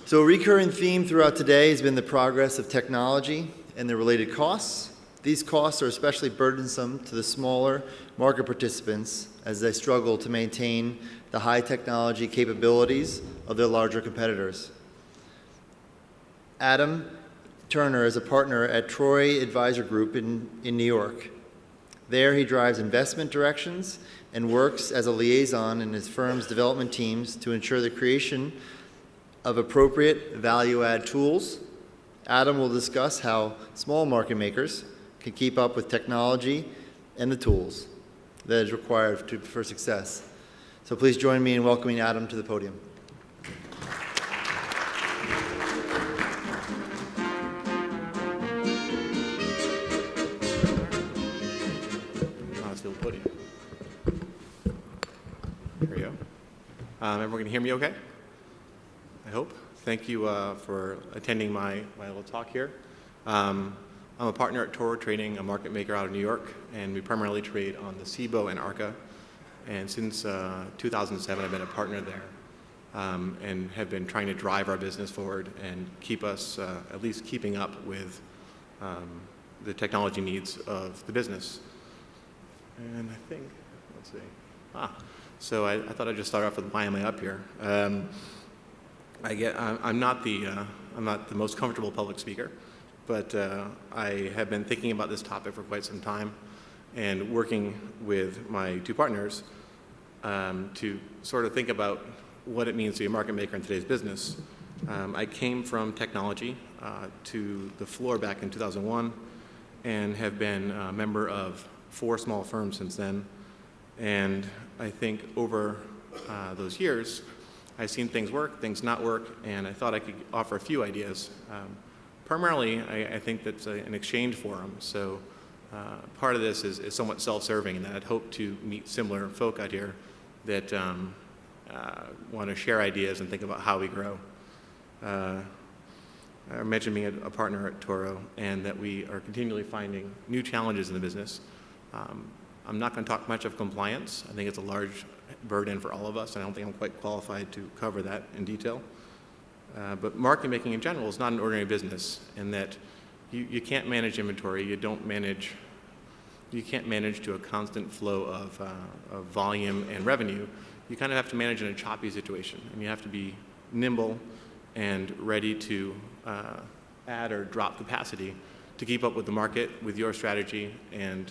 So a recurring theme throughout today has been the progress of technology and the related costs. These costs are especially burdensome to the smaller market participants as they struggle to maintain the high technology capabilities of their larger competitors. Adam Turner is a partner at Troy Advisor Group in New York. There he drives investment directions and works as a liaison in his firm's development teams to ensure the creation of appropriate value-add tools. Adam will discuss how small market makers can keep up with technology and the tools that is required for success. So please join me in welcoming Adam to the podium. Here we go. Everyone can hear me okay? I hope. Thank you for attending my little talk here. I'm a partner at Toro Trading, a market maker out of New York, and we primarily trade on the SIBO and ARCA. And since 2007, I've been a partner there and have been trying to drive our business forward and keep us at least keeping up with the technology needs of the business. And I think, let's see. So I thought I'd just start off with why am I up here? I'm not the most comfortable public speaker, but I have been thinking about this topic for quite some time and working with my two partners to sort of think about what it means to be a market maker in today's business. I came from technology to the floor back in 2001 and have been a member of 4 small firms since then. And I think over those years, I've seen things work, things not work, and I thought I could offer a few ideas. Primarily, I think that's an exchange forum, so part of this is somewhat self-serving, and that I'd hope to meet similar folk out here that want to share ideas and think about how we grow. I mentioned being a partner at Toro, and that we are continually finding new challenges in the business. I'm not going to talk much of compliance. I think it's a large burden for all of us, and I don't think I'm quite qualified to cover that in detail. But market making in general is not an ordinary business, in that you can't manage inventory. You can't manage to a constant flow of volume and revenue. You kind of have to manage in a choppy situation, and you have to be nimble and ready to add or drop capacity to keep up with the market, with your strategy, and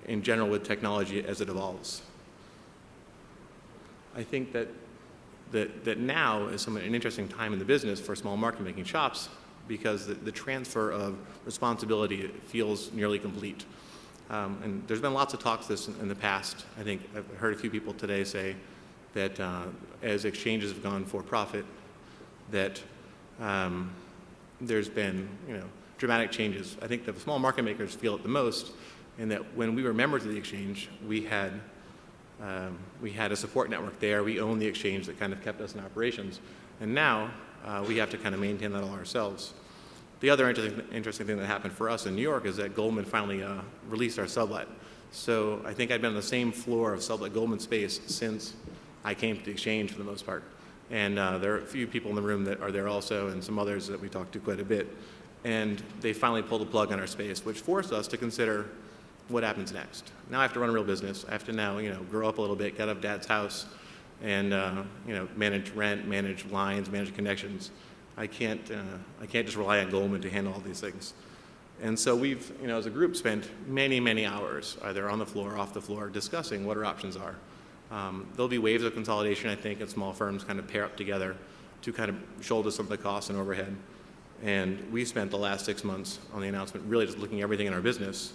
in general with technology as it evolves. I think that now is an interesting time in the business for small market making shops, because the transfer of responsibility feels nearly complete. And there's been lots of talks this in the past. I think I've heard a few people today say that as exchanges have gone for profit, that there's been dramatic changes. I think the small market makers feel it the most, in that when we were members of the exchange, we had a support network there. We owned the exchange that kind of kept us in operations. And now we have to kind of maintain that all ourselves. The other interesting thing that happened for us in New York is that Goldman finally released our sublet. So I think I've been on the same floor of sublet Goldman space since I came to the exchange for the most part. And there are a few people in the room that are there also, and some others that we talked to quite a bit. And they finally pulled the plug on our space, which forced us to consider what happens next. Now I have to run a real business. I have to now, grow up a little bit, get out of dad's house, and manage rent, manage lines, manage connections. I can't just rely on Goldman to handle all these things. And so we've, as a group, spent many, many hours either on the floor or off the floor discussing what our options are. There'll be waves of consolidation, I think, and small firms kind of pair up together to kind of shoulder some of the costs and overhead. And we spent the last 6 months on the announcement really just looking at everything in our business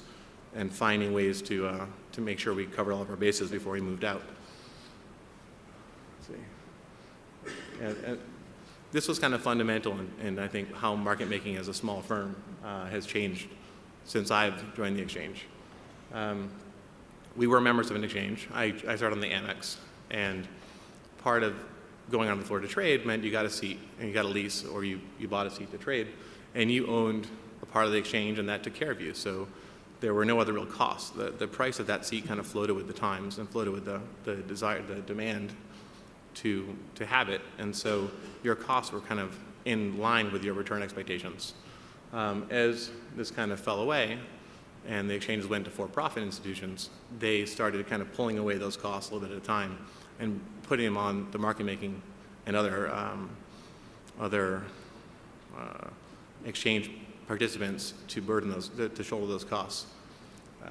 and finding ways to make sure we cover all of our bases before we moved out. Let's see. And this was kind of fundamental in I think how market making as a small firm has changed since I've joined the exchange. We were members of an exchange. I started on the Amex, and part of going on the floor to trade meant you got a seat and you got a lease, or you bought a seat to trade, and you owned a part of the exchange, and that took care of you. So there were no other real costs. The price of that seat kind of floated with the times and floated with the demand. to have it, and so your costs were kind of in line with your return expectations. As this kind of fell away, and the exchanges went to for-profit institutions, they started kind of pulling away those costs a little bit at a time and putting them on the market making and other exchange participants to burden those, to shoulder those costs.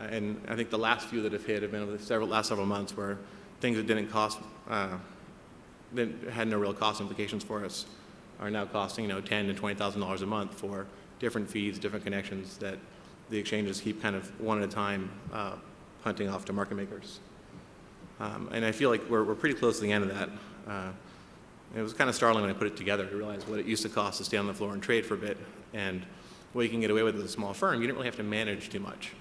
And I think the last few that have hit have been over the last several months where things that didn't cost, that had no real cost implications for us are now costing, $10,000 to $20,000 a month for different feeds, different connections that the exchanges keep kind of one at a time punting off to market makers. And I feel like we're pretty close to the end of that. It was kind of startling when I put it together to realize what it used to cost to stay on the floor and trade for a bit, and what you can get away with as a small firm. You didn't really have to manage too much.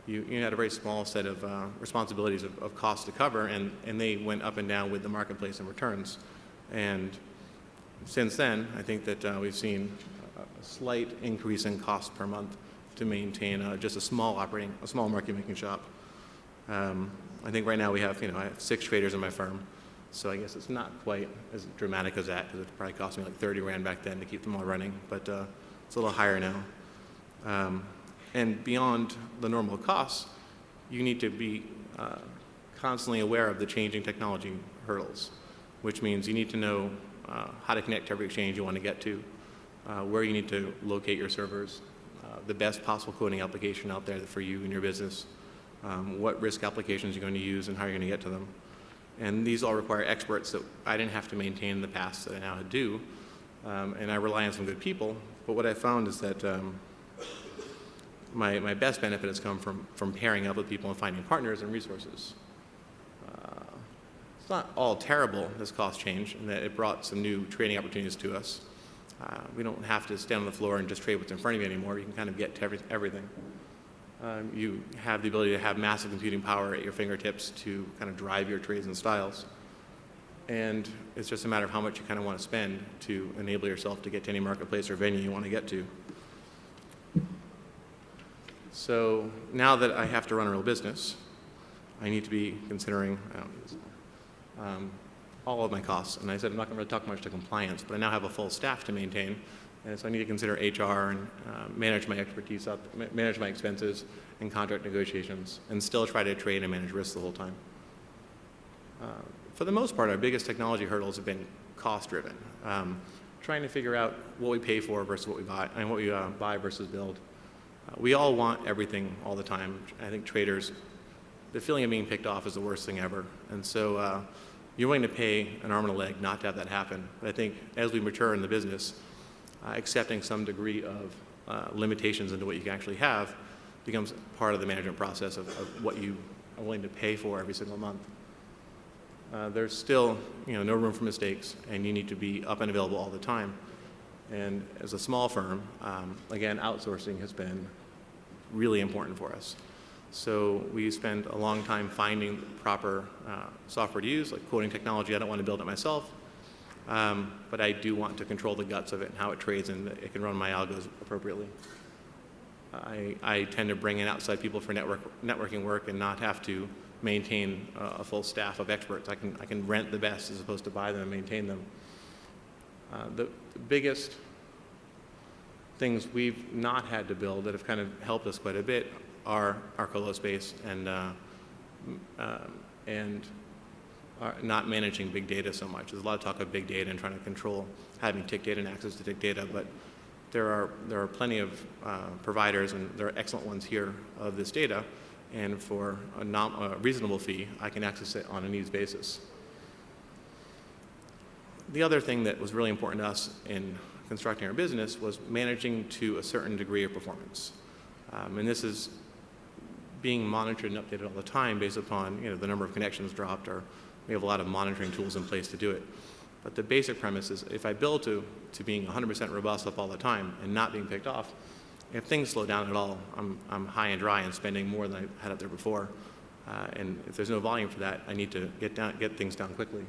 You had a very small set of responsibilities of costs to cover, and they went up and down with the marketplace and returns. And since then, I think that we've seen a slight increase in cost per month to maintain just a small market making shop. I think right now we have, I have 6 traders in my firm, so I guess it's not quite as dramatic as that, because it probably cost me like 30 grand back then to keep them all running, but it's a little higher now. And beyond the normal costs, you need to be constantly aware of the changing technology hurdles, which means you need to know how to connect to every exchange you want to get to, where you need to locate your servers, the best possible coding application out there for you and your business, what risk applications you're going to use and how you're going to get to them. And these all require experts that I didn't have to maintain in the past that I now do, and I rely on some good people. But what I found is that my best benefit has come from pairing up with people and finding partners and resources. It's not all terrible, this cost change, in that it brought some new trading opportunities to us. We don't have to stand on the floor and just trade what's in front of you anymore. You can kind of get to everything. You have the ability to have massive computing power at your fingertips to kind of drive your trades and styles. And it's just a matter of how much you kind of want to spend to enable yourself to get to any marketplace or venue you want to get to. So now that I have to run a real business, I need to be considering all of my costs. And I said I'm not going to really talk much to compliance, but I now have a full staff to maintain. And so I need to consider HR and manage my expertise up, manage my expenses and contract negotiations, and still try to trade and manage risks the whole time. For the most part, our biggest technology hurdles have been cost-driven. Trying to figure out what we pay for versus what we buy, and what we buy versus build. We all want everything all the time. I think traders, the feeling of being picked off is the worst thing ever. And so you're willing to pay an arm and a leg not to have that happen. But I think as we mature in the business, accepting some degree of limitations into what you can actually have becomes part of the management process of what you are willing to pay for every single month. There's still no room for mistakes, and you need to be up and available all the time. And as a small firm, again, outsourcing has been really important for us. So we spend a long time finding proper software to use, like coding technology. I don't want to build it myself. But I do want to control the guts of it and how it trades, and it can run my algos appropriately. I tend to bring in outside people for networking work and not have to maintain a full staff of experts. I can rent the best as opposed to buy them and maintain them. The biggest things we've not had to build that have kind of helped us quite a bit are our colo space and not managing big data so much. There's a lot of talk of big data and trying to control having tick data and access to tick data, but there are plenty of providers, and there are excellent ones here, of this data, and for a reasonable fee, I can access it on a needs basis. The other thing that was really important to us in constructing our business was managing to a certain degree of performance. And this is being monitored and updated all the time based upon the number of connections dropped, or we have a lot of monitoring tools in place to do it. But the basic premise is if I build to being 100% robust up all the time and not being picked off, if things slow down at all, I'm high and dry and spending more than I had up there before. And if there's no volume for that, I need to get things down quickly.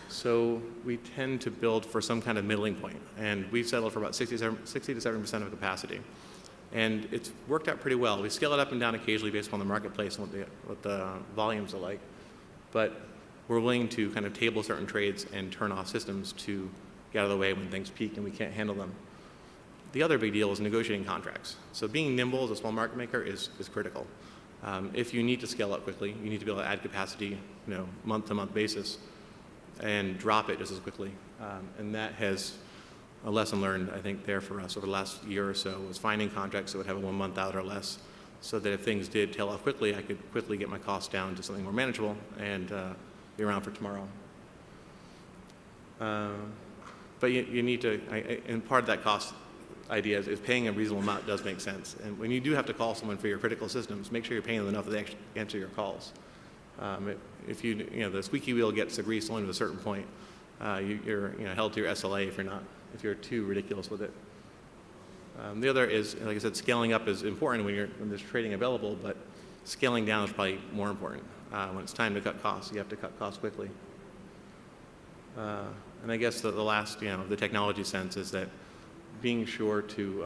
So we tend to build for some kind of middling point, and we've settled for about 60 to 70% of capacity. And it's worked out pretty well. We scale it up and down occasionally based upon the marketplace and what the volumes are like. But we're willing to kind of table certain trades and turn off systems to get out of the way when things peak and we can't handle them. The other big deal is negotiating contracts. So being nimble as a small market maker is critical. If you need to scale up quickly, you need to be able to add capacity, month-to-month basis, and drop it just as quickly. And that has a lesson learned, I think, there for us over the last year or so, was finding contracts that would have a 1 month out or less, so that if things did tail off quickly, I could quickly get my costs down to something more manageable and be around for tomorrow. But you need to, and part of that cost idea is paying a reasonable amount does make sense. And when you do have to call someone for your critical systems, make sure you're paying them enough that they actually answer your calls. If the squeaky wheel gets the grease only to a certain point, you're held to your SLA if you're too ridiculous with it. The other is, like I said, scaling up is important when there's trading available, but scaling down is probably more important. When it's time to cut costs, you have to cut costs quickly. And I guess the last, the technology sense is that being sure to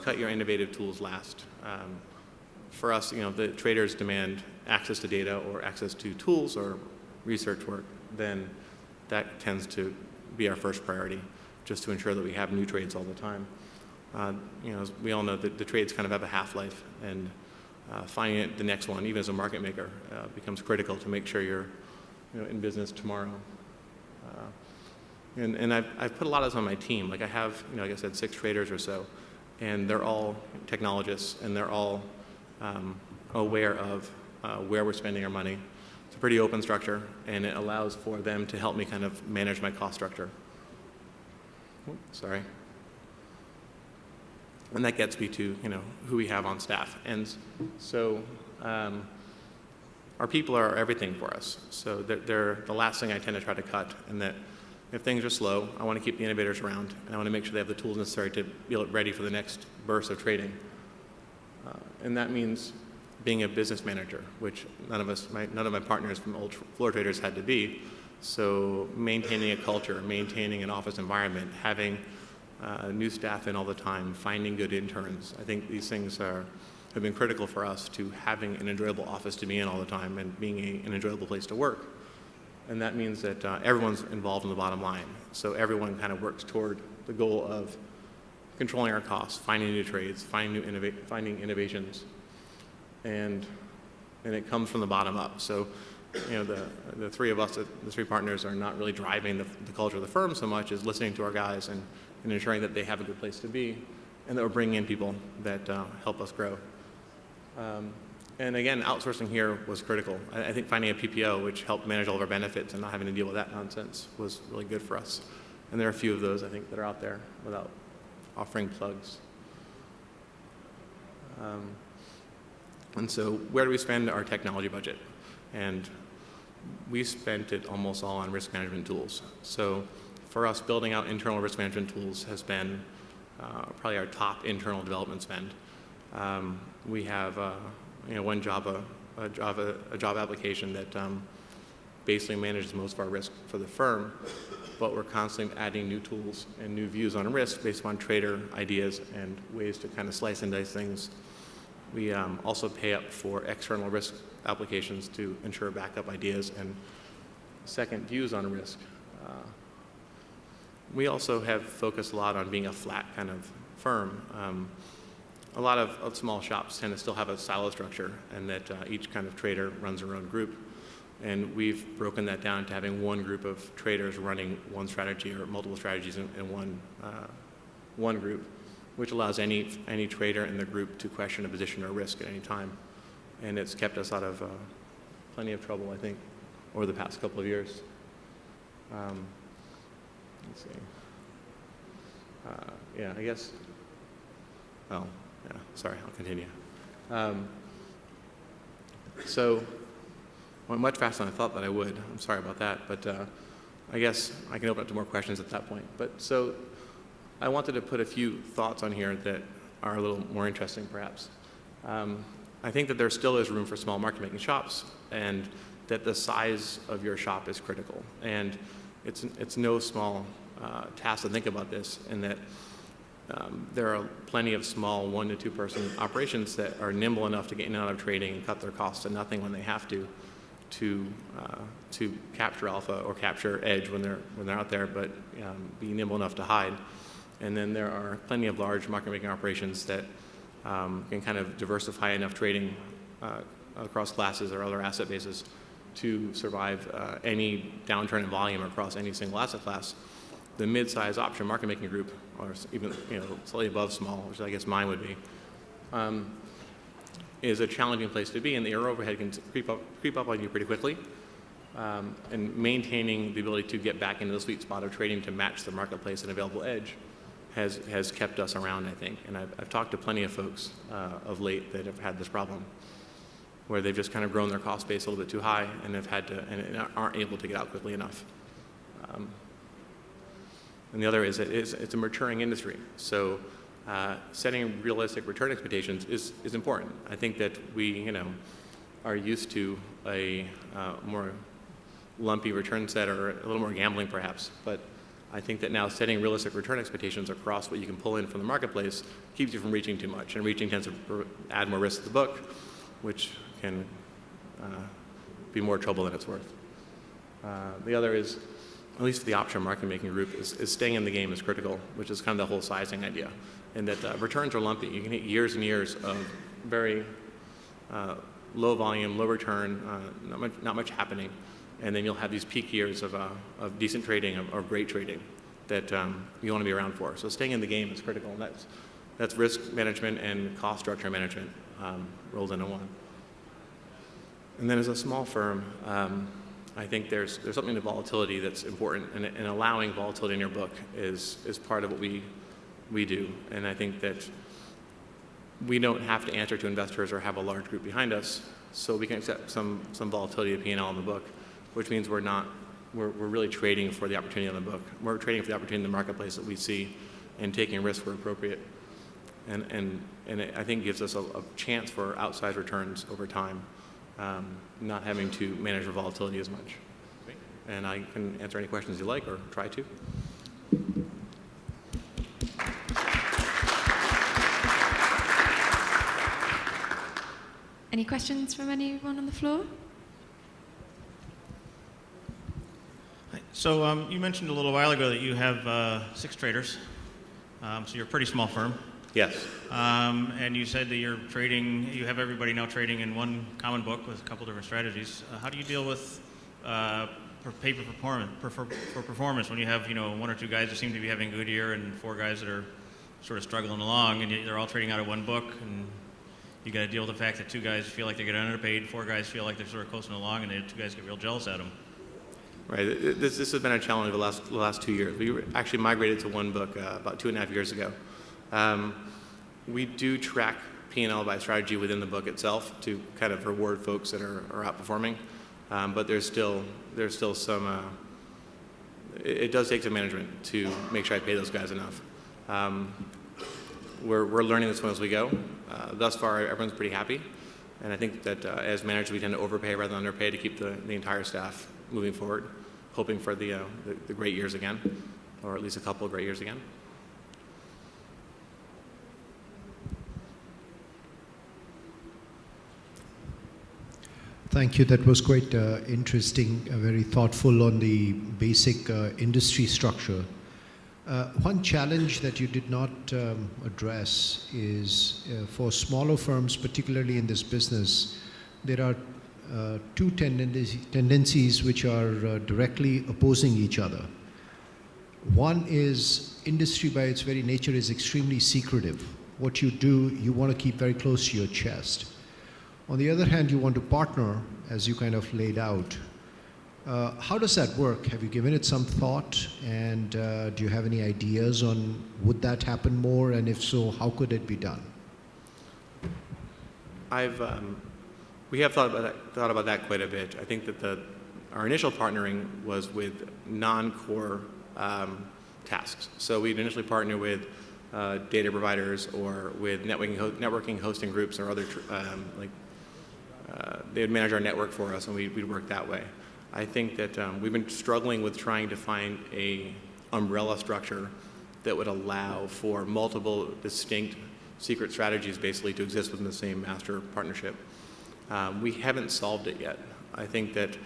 cut your innovative tools last. For us, the traders demand access to data or access to tools or research work, then that tends to be our first priority, just to ensure that we have new trades all the time. As we all know that the trades kind of have a half-life, and finding the next one, even as a market maker, becomes critical to make sure you're in business tomorrow. And I've put a lot of this on my team. Like I have, like I said, 6 traders or so, and they're all technologists, and they're all aware of where we're spending our money. It's a pretty open structure, and it allows for them to help me kind of manage my cost structure. Sorry. And that gets me to who we have on staff. And so our people are everything for us. So they're the last thing I tend to try to cut, and that if things are slow, I want to keep the innovators around, and I want to make sure they have the tools necessary to be ready for the next burst of trading. And that means being a business manager, which none of my partners from old floor traders had to be. So maintaining a culture, maintaining an office environment, having new staff in all the time, finding good interns. I think these things have been critical for us to having an enjoyable office to be in all the time and being an enjoyable place to work. And that means that everyone's involved in the bottom line. So everyone kind of works toward the goal of controlling our costs, finding new trades, finding innovations, and it comes from the bottom up. So, the three of us, the 3 partners, are not really driving the culture of the firm so much as listening to our guys and ensuring that they have a good place to be, and that we're bringing in people that help us grow. And again, outsourcing here was critical. I think finding a PPO, which helped manage all of our benefits and not having to deal with that nonsense, was really good for us. And there are a few of those, I think, that are out there without offering plugs. And so where do we spend our technology budget? And we spent it almost all on risk management tools. So for us, building out internal risk management tools has been probably our top internal development spend. We have one Java application that basically manages most of our risk for the firm, but we're constantly adding new tools and new views on risk based on trader ideas and ways to kind of slice and dice things. We also pay up for external risk applications to ensure backup ideas and second views on risk. We also have focused a lot on being a flat kind of firm. A lot of small shops tend to still have a silo structure, and that each kind of trader runs their own group. And we've broken that down to having one group of traders running one strategy or multiple strategies in one group, which allows any trader in the group to question a position or risk at any time. And it's kept us out of plenty of trouble, I think, over the past couple of years. Let's see. Yeah, I guess. Oh, yeah. Sorry, I'll continue. So, went much faster than I thought that I would. I'm sorry about that, but I guess I can open up to more questions at that point. But so, I wanted to put a few thoughts on here that are a little more interesting, perhaps. I think that there still is room for small market-making shops, and that the size of your shop is critical. And it's no small task to think about this, in that there are plenty of small 1 to 2 person operations that are nimble enough to get in and out of trading and cut their costs to nothing when they have to, to capture alpha or capture edge when they're out there, but be nimble enough to hide. And then there are plenty of large market making operations that can kind of diversify enough trading across classes or other asset bases to survive any downturn in volume across any single asset class. The mid-size option market making group, or even slightly above small, which I guess mine would be, is a challenging place to be, and your overhead can creep up on you pretty quickly. And maintaining the ability to get back into the sweet spot of trading to match the marketplace and available edge has kept us around, I think. And I've talked to plenty of folks of late that have had this problem, where they've just kind of grown their cost base a little bit too high and have had to and aren't able to get out quickly enough. And the other is it's a maturing industry, so setting realistic return expectations is important. I think that we are used to a more lumpy return set, or a little more gambling perhaps, but I think that now setting realistic return expectations across what you can pull in from the marketplace keeps you from reaching too much, and reaching tends to add more risk to the book, which can be more trouble than it's worth. The other is, at least for the option market making group, is staying in the game is critical, which is kind of the whole sizing idea. And that returns are lumpy. You can hit years and years of very low volume, low return, not much happening. And then you'll have these peak years of decent trading, of great trading that you want to be around for. So staying in the game is critical. And that's risk management and cost structure management rolled into one. And then as a small firm, I think there's something to volatility that's important, and allowing volatility in your book is part of what we do. And I think that we don't have to answer to investors or have a large group behind us, so we can accept some volatility of P&L in the book, which means we're really trading for the opportunity on the book. We're trading for the opportunity in the marketplace that we see, and taking risks where appropriate. And it, I think, gives us a chance for outsized returns over time, not having to manage the volatility as much. And I can answer any questions you like, or try to. Any questions from anyone on the floor? Hi. So you mentioned a little while ago that you have 6 traders, so you're a pretty small firm. Yes. And you said that you're trading, you have everybody now trading in one common book with a couple different strategies. How do you deal with pay for performance when you have 1 or 2 guys that seem to be having a good year and 4 guys that are sort of struggling along, and they're all trading out of one book, and you got to deal with the fact that 2 guys feel like they get underpaid, 4 guys feel like they're sort of coasting along, and the 2 guys get real jealous at them. Right. This has been a challenge the last 2 years. We actually migrated to one book about 2.5 years ago. We do track P&L by strategy within the book itself to kind of reward folks that are outperforming, but there's still some. It does take some management to make sure I pay those guys enough. We're learning this one as we go. Thus far, everyone's pretty happy, and I think that as managers, we tend to overpay rather than underpay to keep the entire staff moving forward, hoping for the great years again, or at least a couple of great years again. Thank you. That was quite interesting, very thoughtful on the basic industry structure. One challenge that you did not address is for smaller firms, particularly in this business, there are 2 tendencies which are directly opposing each other. One is industry by its very nature is extremely secretive. What you do, you want to keep very close to your chest. On the other hand, you want to partner, as you kind of laid out. How does that work? Have you given it some thought? And do you have any ideas on would that happen more? And if so, how could it be done? We have thought about that quite a bit. I think that our initial partnering was with non-core tasks. So we'd initially partner with data providers or with networking hosting groups or other they would manage our network for us, and we'd work that way. I think that we've been struggling with trying to find a umbrella structure that would allow for multiple distinct secret strategies basically to exist within the same master partnership. We haven't solved it yet. I think that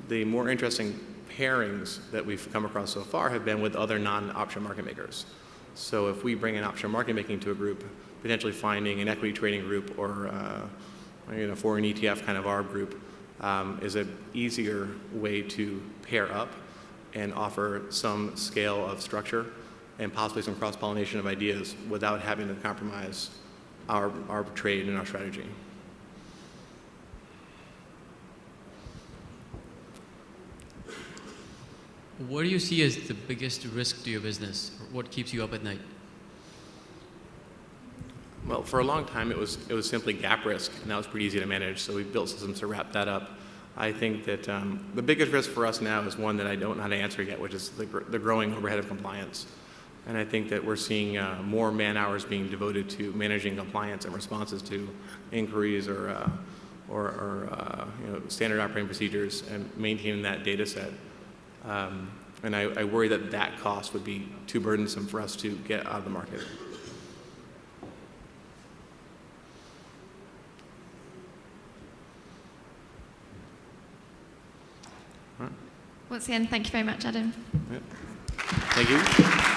the more interesting pairings that we've come across so far have been with other non-option market makers. So if we bring an option market making to a group, potentially finding an equity trading group or for an ETF kind of ARB group is an easier way to pair up and offer some scale of structure and possibly some cross-pollination of ideas without having to compromise our trade and our strategy. What do you see as the biggest risk to your business? What keeps you up at night? Well, for a long time, it was simply gap risk, and that was pretty easy to manage, so we built systems to wrap that up. I think that the biggest risk for us now is one that I don't know how to answer yet, which is the growing overhead of compliance. And I think that we're seeing more man hours being devoted to managing compliance and responses to inquiries or standard operating procedures and maintaining that data set. And I worry that that cost would be too burdensome for us to get out of the market. Once again, thank you very much, Adam. Thank you.